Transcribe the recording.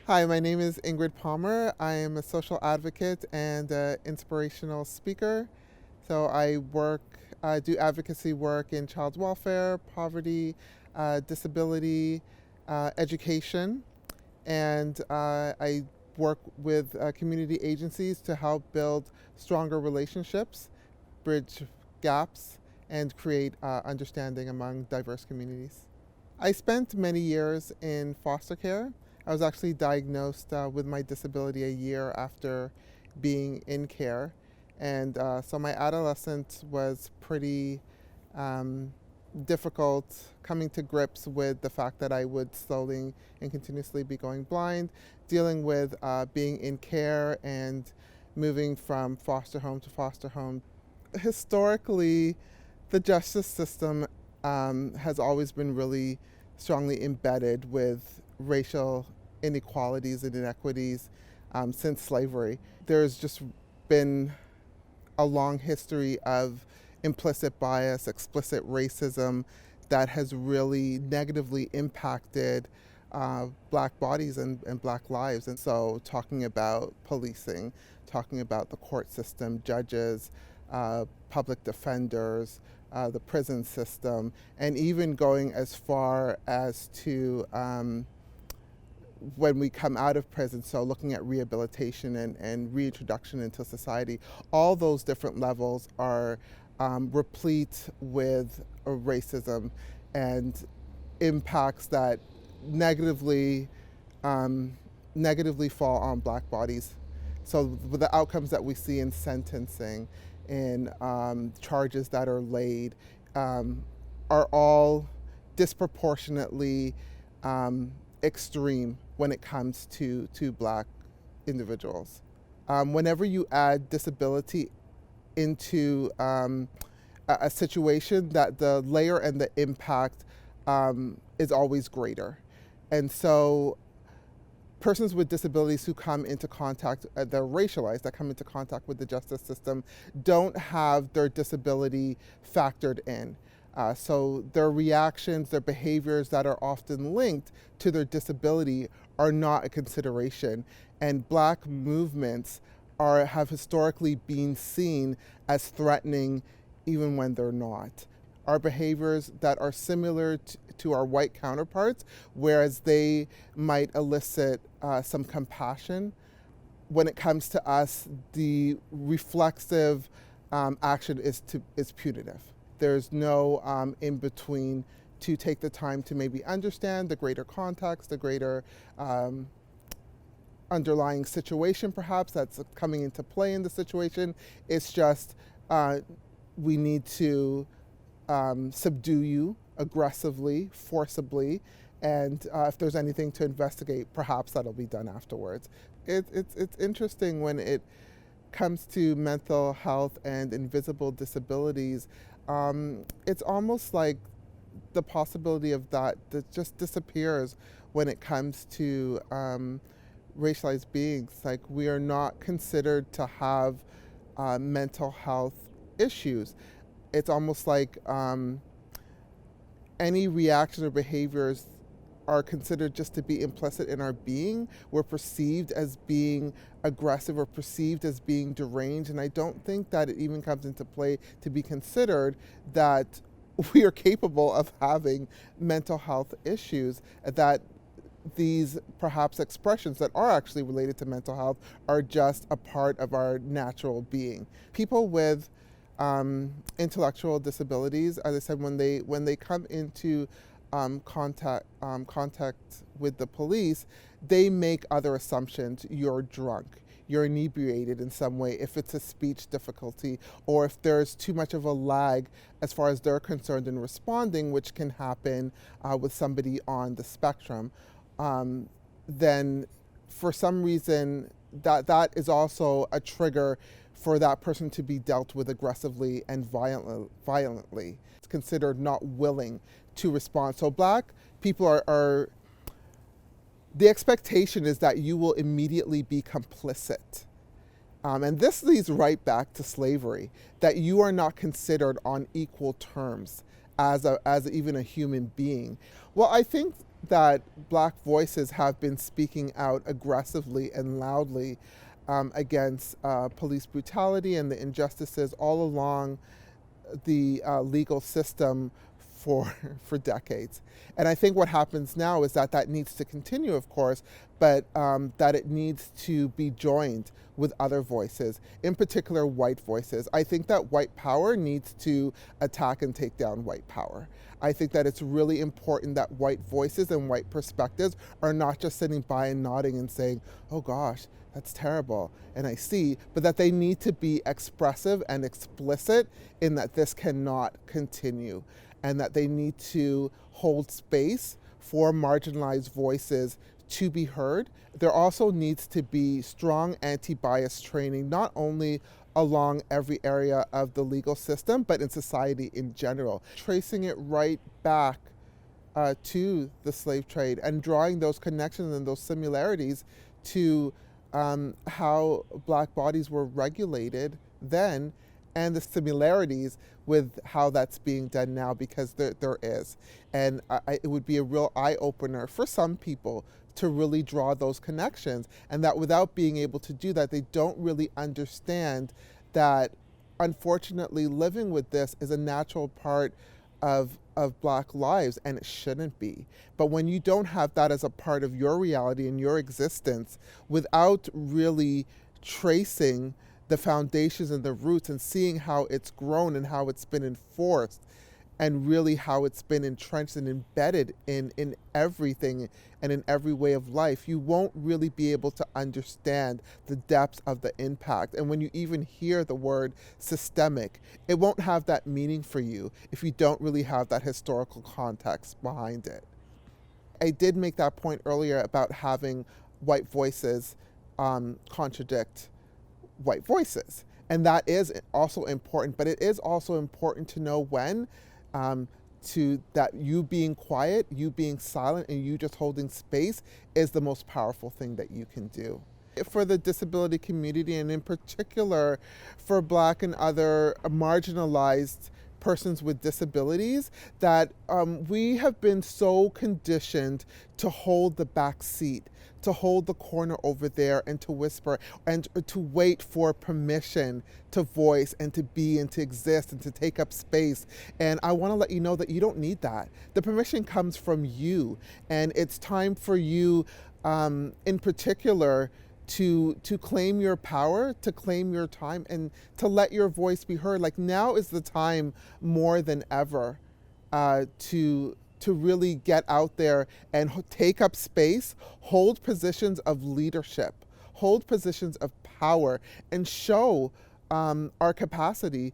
Hi, my name is Ingrid Palmer. I am a social advocate and inspirational speaker. So I do advocacy work in child welfare, poverty, disability, education, and I work with community agencies to help build stronger relationships, bridge gaps, and create understanding among diverse communities. I spent many years in foster care. I was actually diagnosed with my disability a year after being in care. And so my adolescence was pretty um, difficult, coming to grips with the fact that I would slowly and continuously be going blind, dealing with being in care and moving from foster home to foster home. Historically, the justice system has always been really strongly embedded with racial inequalities and inequities since slavery. There's just been a long history of implicit bias, explicit racism that has really negatively impacted black bodies and black lives. And so, talking about policing, talking about the court system, judges, public defenders, the prison system, and even going as far as to when we come out of prison, so looking at rehabilitation and reintroduction into society, all those different levels are replete with racism and impacts that negatively negatively fall on black bodies. So the outcomes that we see in sentencing, in charges that are laid, are all disproportionately extreme when it comes to black individuals. Whenever you add disability into a situation, that the layer and the impact is always greater. And so persons with disabilities who come into contact, they're racialized, that come into contact with the justice system, don't have their disability factored in. So their reactions, their behaviors that are often linked to their disability are not a consideration. And black movements have historically been seen as threatening even when they're not. Our behaviors that are similar to our white counterparts, whereas they might elicit some compassion, when it comes to us, the reflexive action is punitive. There's no in between to take the time to maybe understand the greater context, the greater underlying situation perhaps that's coming into play in the situation. It's just we need to subdue you aggressively, forcibly, and if there's anything to investigate, perhaps that'll be done afterwards. It's interesting when it comes to mental health and invisible disabilities. It's almost like the possibility of that just disappears when it comes to racialized beings. Like, we are not considered to have mental health issues. It's almost like any reactions or behaviors are considered just to be implicit in our being. We're perceived as being aggressive or perceived as being deranged, and I don't think that it even comes into play to be considered that we are capable of having mental health issues, that these perhaps expressions that are actually related to mental health are just a part of our natural being. People with intellectual disabilities, as I said, when they come into contact with the police, they make other assumptions. You're drunk, you're inebriated in some way, if it's a speech difficulty, or if there's too much of a lag as far as they're concerned in responding, which can happen with somebody on the spectrum. Then for some reason that is also a trigger for that person to be dealt with aggressively and violently. It's considered not willing to respond. So black people are the expectation is that you will immediately be complicit. And this leads right back to slavery, that you are not considered on equal terms as even a human being. Well, I think that Black voices have been speaking out aggressively and loudly against police brutality and the injustices all along the legal system for for decades. And I think what happens now is that that needs to continue, of course, but that it needs to be joined with other voices, in particular white voices. I think that white power needs to attack and take down white power. I think that it's really important that white voices and white perspectives are not just sitting by and nodding and saying, oh gosh, that's terrible, and I see, but that they need to be expressive and explicit in that this cannot continue, and that they need to hold space for marginalized voices to be heard. There also needs to be strong anti-bias training, not only along every area of the legal system, but in society in general, tracing it right back to the slave trade and drawing those connections and those similarities to how Black bodies were regulated then, and the similarities with how that's being done now, because there is. And it would be a real eye-opener for some people to really draw those connections, and that without being able to do that, they don't really understand that, unfortunately, living with this is a natural part of Black lives, and it shouldn't be. But when you don't have that as a part of your reality and your existence, without really tracing the foundations and the roots and seeing how it's grown and how it's been enforced, and really how it's been entrenched and embedded in everything and in every way of life, you won't really be able to understand the depths of the impact. And when you even hear the word systemic, it won't have that meaning for you if you don't really have that historical context behind it. I did make that point earlier about having white voices contradict white voices. And that is also important, but it is also important to know when to that you being quiet, you being silent, and you just holding space is the most powerful thing that you can do. For the disability community, and in particular for Black and other marginalized persons with disabilities, that we have been so conditioned to hold the back seat, to hold the corner over there and to whisper and to wait for permission to voice and to be and to exist and to take up space. And I want to let you know that you don't need that. The permission comes from you, and it's time for you in particular to claim your power, to claim your time, and to let your voice be heard. Like, now is the time more than ever to really get out there and take up space, hold positions of leadership, hold positions of power, and show our capacity.